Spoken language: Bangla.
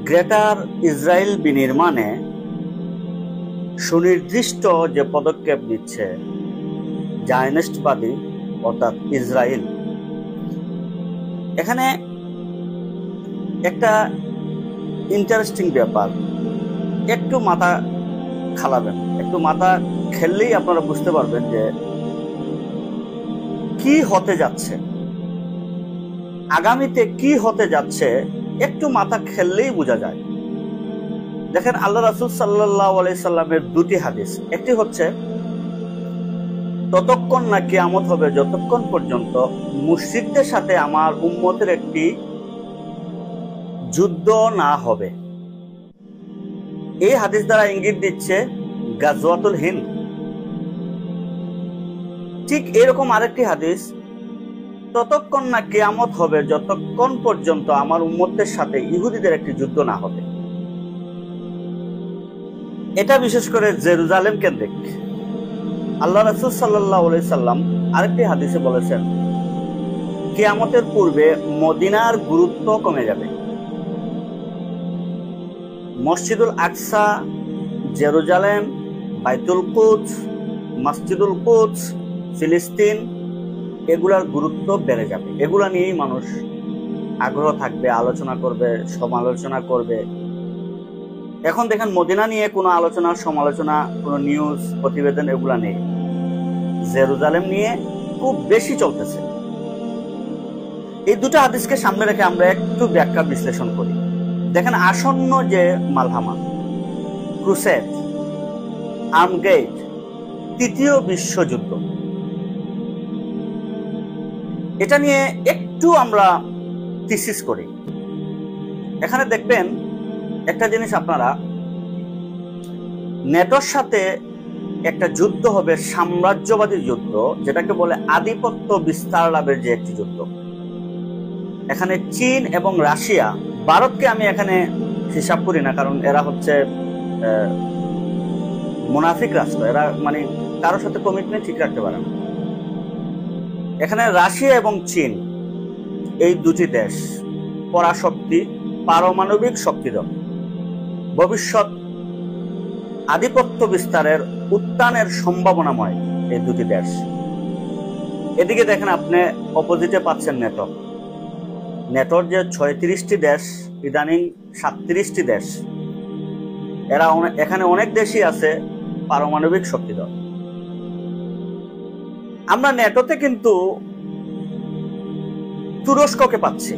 গ্রেটার ইসরায়েল বিনির্মাণে সুনির্দিষ্ট যে পদক্ষেপ নিচ্ছে জায়নিস্টবাদী অর্থাৎ ইসরায়েল, এখানে একটা ইন্টারেস্টিং ব্যাপার, একটু মাথা খালাবেন, একটু মাথা খেললেই আপনারা বুঝতে পারবেন যে কি হতে যাচ্ছে, আগামীতে কি হতে যাচ্ছে। একটু মাথা খেললেই বোঝা যায়। দেখেন, আল্লাহ রাসূল সাল্লাল্লাহু আলাইহি সাল্লামের দুটি হাদিস, একটি হচ্ছে ততক্ষণ না কিয়ামত হবে যতক্ষণ পর্যন্ত মুশরিকদের সাথে আমার উম্মতের একটি যুদ্ধ না হবে। এই হাদিস দ্বারা ইঙ্গিত দিচ্ছে গাজওয়াতুল হিন্দ। ঠিক এরকম আরেকটি হাদিস, ততক্ষণ না কিয়ামত হবে যতক্ষণ পর্যন্ত আমার উম্মতের সাথে ইহুদিদের একটি যুদ্ধ না হবে। এটা বিশেষ করে জেরুজালেম কেন্দ্রিক। আল্লাহ রাসূল সাল্লাল্লাহু আলাইহি সাল্লাম আরেকটি হাদিসে বলেছেন, কিয়ামতের পূর্বে মদিনার গুরুত্ব কমে যাবে। মসজিদুল আকসা, জেরুজালেম, বাইতুল কুদস, মসজিদুল কুদস, ফিলিস্তিন, এগুলার গুরুত্ব বেড়ে যাবে। এগুলা নিয়েই মানুষ আগ্রহ থাকবে, আলোচনা করবে, সমালোচনা করবে। এখন দেখেন, মদিনা নিয়ে কোনো আলোচনা, সমালোচনা, কোনো নিউজ, প্রতিবেদন এগুলা নেই। জেরুজালেম নিয়ে খুব বেশি চলতেছে। এই দুটো হাদিসকে সামনে রেখে আমরা একটু ব্যাখ্যা বিশ্লেষণ করি। দেখেন, আসন্ন যে মালহামা, ক্রুসেড, আর্মগেট, তৃতীয় বিশ্বযুদ্ধ, এটা নিয়ে একটু আমরা থিসিস করি। এখানে দেখবেন একটা জিনিস, আপনারা নেটোর সাথে একটা যুদ্ধ হবে, সাম্রাজ্যবাদী যুদ্ধ, যেটাকে বলে আধিপত্য বিস্তার লাভের যে একটি যুদ্ধ। এখানে চীন এবং রাশিয়া, ভারতকে আমি এখানে হিসাব করি না, কারণ এরা হচ্ছে মুনাফিক রাষ্ট্র, এরা মানে কারোর সাথে কমিটমেন্ট ঠিক রাখতে পারে না। এখানে রাশিয়া এবং চীন, এই দুটি দেশ পরাশক্তি, পারমাণবিক শক্তিধর, ভবিষ্যৎ আধিপত্য বিস্তারের উত্থানের সম্ভাবনাময় এই দুটি দেশ। এদিকে দেখেন, আপনি অপোজিটে পাচ্ছেন নেটো। নেটোর যে 36টি দেশ, ইদানিং 37টি দেশ, এরা এখানে অনেক দেশই আছে পারমাণবিক শক্তিধর। আমরা নেটোতে কিন্তু তুরস্ককে পাচ্ছি।